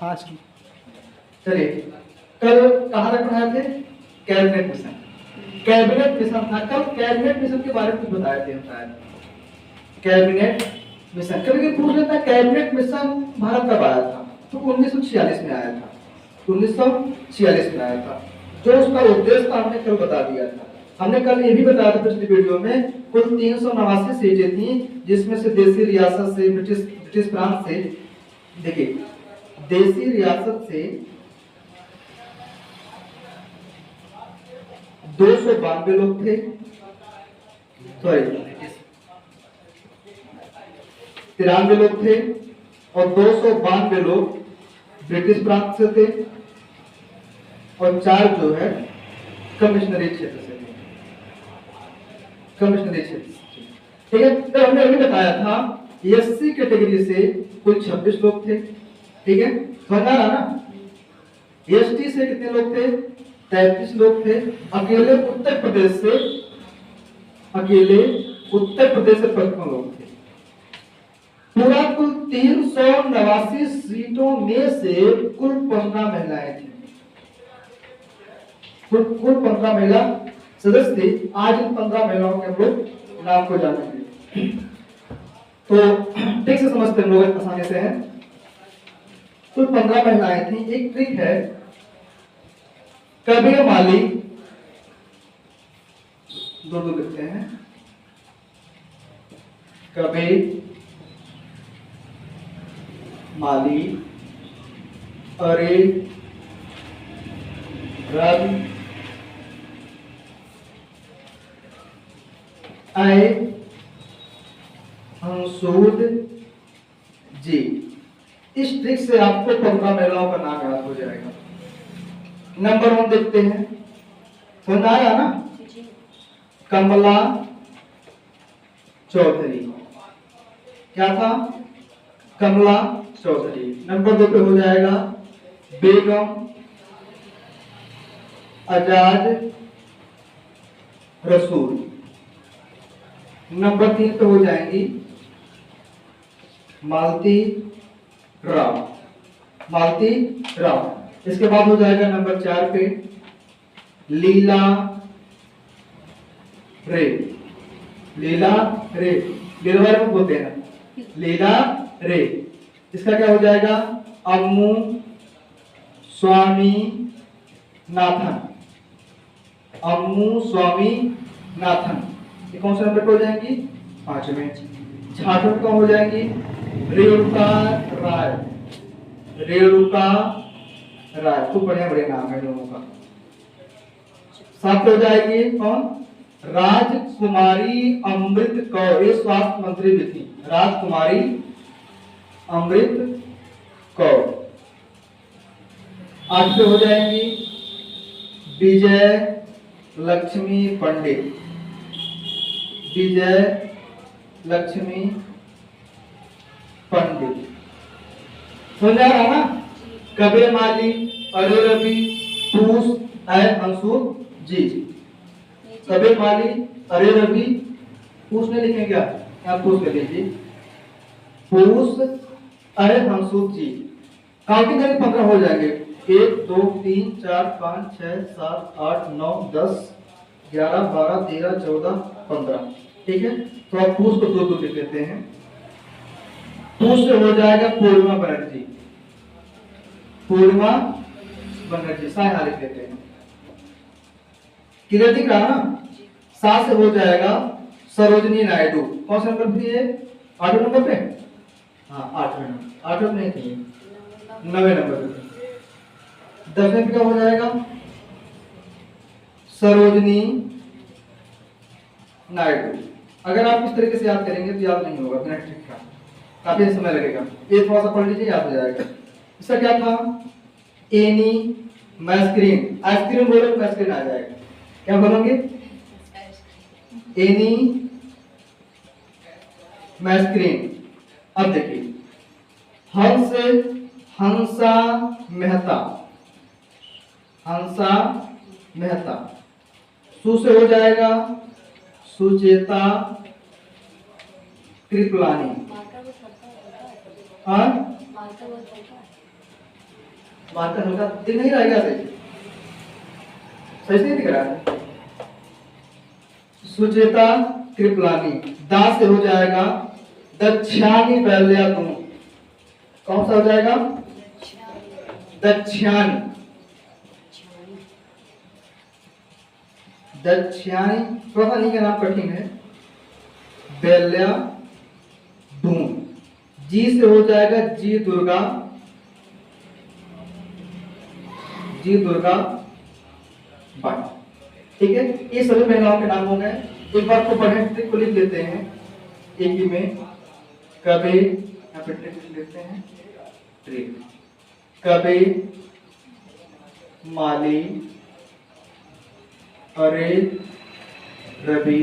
हाँ जी। चलिए, कल कहाँ तक पढ़ाए थे? Cabinet mission. कैबिनेट मिशन था कल। कैबिनेट मिशन के बारे में कुछ बताए थे हम शायद। कैबिनेट मिशन कभी पूछ लेता है कैबिनेट मिशन भारत कब आया था? तो 1946 में आया था। 1946 में आया था। जो उसका उद्देश्य था हमने कल बता दिया था। हमने कल ये भी बताया था पिछली वीडियो में, कुल 389 सीटें थी, जिसमें से देसी रियासत से, ब्रिटिश प्रांत से, देखिए देसी रियासत से 292 लोग थे, सॉरी 93 लोग थे, और 292 लोग ब्रिटिश प्रांत से थे, और 4 जो है कमिश्नरी क्षेत्र से थे। कमिश्नरी क्षेत्र से, ठीक है। तो हमने अभी बताया था एससी कैटेगरी से कुल 26 लोग थे, ठीक है, समझ आ रहा ना। एसटी से कितने लोग थे? 33 लोग थे। अकेले उत्तर प्रदेश से 55 लोग थे। पूरा कुल 389 सीटों में से कुल 15 महिलाएं थी। कुल 15 महिला सदस्य थे। आज इन 15 महिलाओं के हम लोग नाम को जानेंगे। तो ठीक से समझते हम लोग आसानी से हैं। कुल 15 महिलाएं थी। एक ट्रिक है, कबीर माली, दो लिखते हैं, कबीर माली, अरे रवि, आए अंशुद जी। इस ट्रिक से आपको 15 महिलाओं का नाम याद हो जाएगा। नंबर 1 देखते हैं, समझ आया ना? कमला चौधरी। क्या था? कमला चौधरी। नंबर 2 पे हो जाएगा बेगम आजाद रसूल। नंबर 3 पे हो जाएंगी मालती राव। मालती राव। इसके बाद हो जाएगा नंबर 4 पे लीला रे। लीला रे, लीला रे बोलते हैं, लीला रे। इसका क्या हो जाएगा? अम्मू स्वामी नाथन। अम्मू स्वामी नाथन। ये कौन से नंबर पे हो जाएंगी? 5वें। झारखंड का हो जाएंगी रेणुका राय। रेणुका राय, खूब बढ़िया बढ़िया नाम है दोनों का। 7 हो जाएगी कौन? राजकुमारी अमृत कौर। ये स्वास्थ्य मंत्री भी थी, राजकुमारी अमृत कौर। 8 पे हो जाएंगी विजय लक्ष्मी पंडित। विजय लक्ष्मी पंडित। समझ आ रहा ना? कबीर माली, अरे रवि, पूस, अंशुल जी। कबीर माली, अरे रवि, पूस ने लिखे क्या? आप पूस कर लीजिए, पूस, अरे अंशुल जी। काउंटिंग करके 15 हो जाएंगे। 1 2 3 4 5 6 7 8 9 10 11 12 13 14 15, ठीक है। तो आप पूस को 2 लिख लेते हैं। पूस से हो जाएगा पूर्णिमा बनर्जी। पूर्णिमा बनर्जी, साया लिख लेते हैं। क्लियर दिख रहा ना? 7 से हो जाएगा सरोजनी नायडू। कौन सा नंबर थी ये? 8वें नंबर पे? हाँ 8वें नंबर। 8वें नहीं थी, 9वें नंबर पे। 10वें पे क्या हो जाएगा? सरोजनी नायडू। अगर आप इस तरीके से याद करेंगे तो याद नहीं होगा, बिना ट्रिक का काफी समय लगेगा। ये थोड़ा सा पढ़ लीजिए, याद हो जाएगा। इसका क्या था? एनी मैस्क्रीन। आइसक्रीम बोलो तो मैस्क्रीन आ जाएगा। क्या बोलोगे? एनी मैस्क्रीन। अब देखिए, हंस हंसा मेहता। हंसा मेहता। सु से हो जाएगा सुचेता कृपलानी। मार्कर हल्का दिख नहीं रहा है क्या? सही सही दिख रहा है। सुचेता कृपलानी, दा से हो जाएगा दक्षानी वैल्यातुम। कौन सा हो जाएगा? दक्षानी। दक्षानी थोड़ा सा नहीं का नाम कठिन है। वैल्यातुम, जी से हो जाएगा जी दुर्गा, जी दुर्गा बाई। ठीक है, ये सभी महिलाओं के नाम हो गए। एक बार को पढ़े, ट्रिक को लिख लेते हैं एक ही में। कभी, यहाँ पे ट्रिक लिख लेते हैं, ट्रिक। कभी, माली, अरे रवि,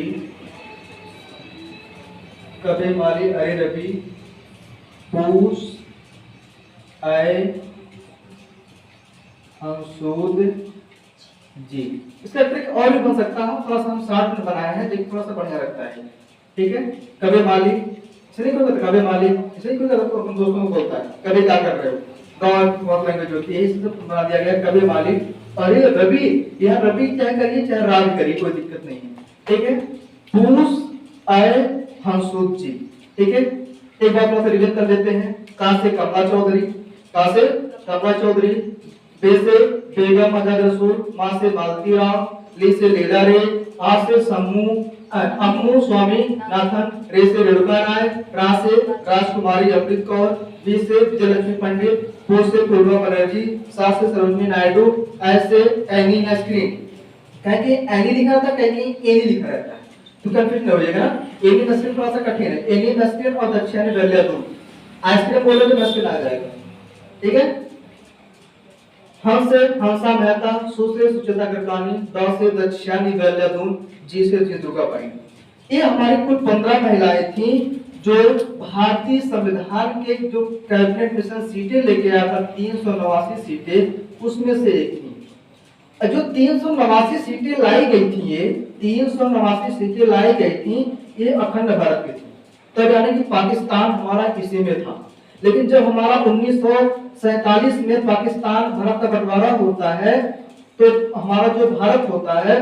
कभी माली अरे रवि, पूस आए हमसूद जी। इसका ट्रिक और भी बन सकता है, थोड़ा सा हम शॉर्ट में बनाया है लेकिन थोड़ा सा बढ़िया लगता है। ठीक है, कभी माली इसलिए कोई कहता कभी माली, इसलिए कोई कहता अपन दोस्तों को बोलता है कभी क्या कर रहे हो, गाँव बहुत लैंग्वेज होती है, इसे बना दिया गया कभी माली अरे रवि। यह रवि चाहे करिए चाहे राज करिए, कोई दिक्कत नहीं है। ठीक है, पूस आए हमसूद जी। ठीक है, एक बार थोड़ा सा रिवीजन कर देते हैं। का से कमला चौधरी, का से कमला चौधरी, बे से बेगम आजाद रसूल, मा से मालती राव, ली से लीला रे, आ से अम्मू स्वामी नाथन, रे से रेणुका राय, रा से राजकुमारी अमृत कौर, बी से विजयलक्ष्मी पंडित, पो से पूर्वा बनर्जी, सा से सरोजनी नायडू, ऐ से एनी नस्रीन। कहीं कहीं एनी लिखा था, कहीं कहीं एनी लिखा रहता है, तो कंफ्यूजन हो जाएगा ना। एनी नस्रीन थोड़ा सा कठिन है। एनी नस्रीन और दक्षिणी वैल्यातुम, आइसक्रीम बोले तो नस्रीन आ जाएगा। ठीक है, हम से हंसा मेहता, सु से सुचेता कृपलानी, द से दक्षिणी वैल्यातुम, जी से जी दुर्गा बाई। ये हमारी कुल 15 महिलाएं थी जो भारतीय संविधान के जो कैबिनेट मिशन सीटें लेके आया था, 389 सीटें, उसमें से एक थी। जो 389 सीटें लाई गई थी, ये 389 सीटें लाई गई थी, ये अखंड भारत की थी। तब यानी कि पाकिस्तान हमारा इसी में था। लेकिन जब हमारा 1947 में पाकिस्तान भारत का बंटवारा होता है, तो हमारा जो भारत होता है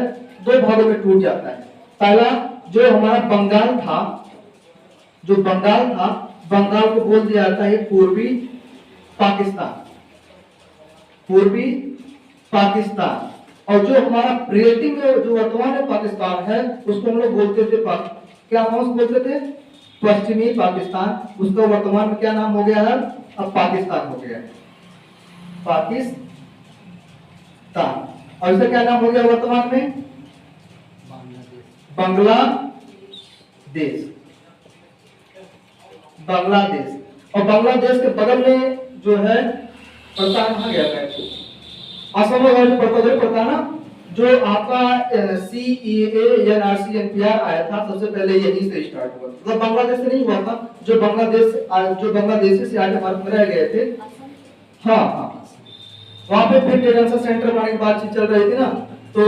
दो भागों में टूट जाता है। पहला जो हमारा बंगाल था, जो बंगाल था, बंगाल को बोल दिया जाता है पूर्वी पाकिस्तान, पूर्वी पाकिस्तान। और जो हमारा प्रियति में जो वर्तमान में पाकिस्तान है, उसको हम लोग बोलते थे क्या हम बोलते थे? पश्चिमी पाकिस्तान। उसका वर्तमान में क्या नाम हो गया है? अब पाकिस्तान हो गया, पाकिस्तान। और इसका क्या नाम हो गया वर्तमान में? बांग्लादेश, बांग्लादेश। और बांग्लादेश के बगल में जो है पता कहाँ गया था? असम में पता ना, जो आपका CEA NRC NPR आया था, सबसे पहले यहीं से स्टार्ट हुआ। मतलब बांग्लादेश से नहीं हुआ था, जो बांग्लादेश से आगे भारत में रह गए थे। हाँ हाँ, वहाँ पे फिर टेंशन सेंटर बनाने की बातचीत चल रही थी ना, तो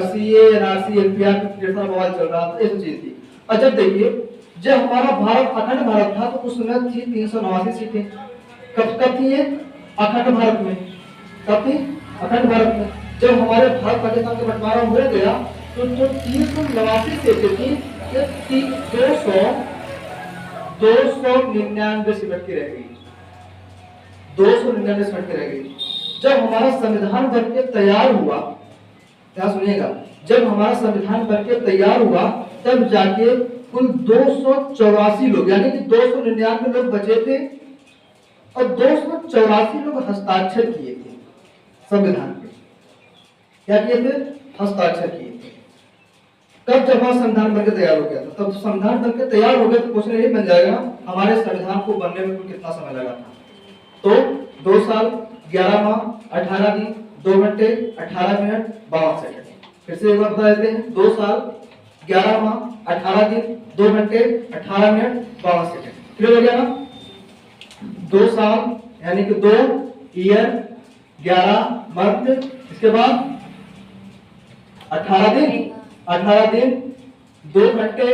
CEA NRC NPR जैसा बवाल चल रहा था, ऐसी चीज थी। अच्छा देखिए, जब हमारा भारत अखंड भारत था, तो उस समय थी 389 सीटें। कब थी ये? अखंड भारत में। कब थी? अखंड भारत में। जब हमारे भारत पाकिस्तान का बंटवारा हो गया, तो जो 389 सीटें थी, 299 सीट की रह गई, 299 सीट की रह गई। जब हमारा संविधान बनके तैयार हुआ, क्या सुनिएगा, जब हमारा संविधान बनके तैयार हुआ, तब जाके कुल 284 लोग, यानी कि 299 लोग बचे थे और 284 लोग हस्ताक्षर किए थे संविधान पे। क्या किए थे? हस्ताक्षर किए थे। तब जब हमारा संविधान बनकर तैयार हो गया था, तब संविधान बनकर तैयार हो गया, तो क्वेश्चन यही बन जाएगा हमारे संविधान को बनने में कितना समय लगा था? तो 2 साल 11 माह 18 दिन 2 घंटे 18 मिनट 52 सेकंड। फिर से एक बार बता देते हैं, 2 साल 11 माह 18 दिन 2 घंटे 18 मिनट 52 सेकंड। क्लियर हो गया ना? 2 साल यानी कि 2 ईयर 11 मंथ, इसके बाद 18 दिन 2 घंटे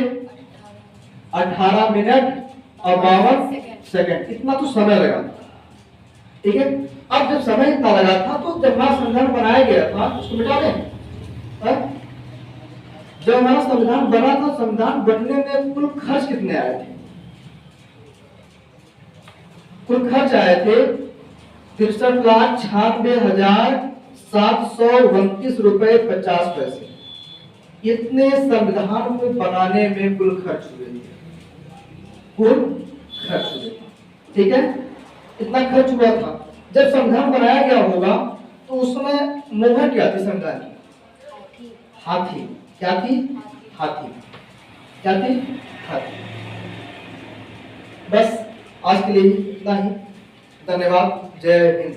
18 मिनट और 52 सेकंड। इतना तो समय लगा। ठीक है। अब जब समय इतना लगा था तो जब हमारा संविधान बनाया गया था उसको मिटा दें। जब हमारा संविधान बना था, संविधान बनने में कुल खर्च कितने आए थे? कुल खर्च आए थे 63,96,729 रुपए 50 पैसे। इतने संविधान को बनाने में कुल खर्च हुए थे, कुल खर्च हुए। ठीक है, इतना खर्च हुआ था। जब संविधान बनाया गया होगा तो उस समय मोहर क्या थी संविधान की? हाथी। क्या थी? हाथी। क्या थी? हाथी। बस आज के लिए इतना ही। धन्यवाद। जय हिंद।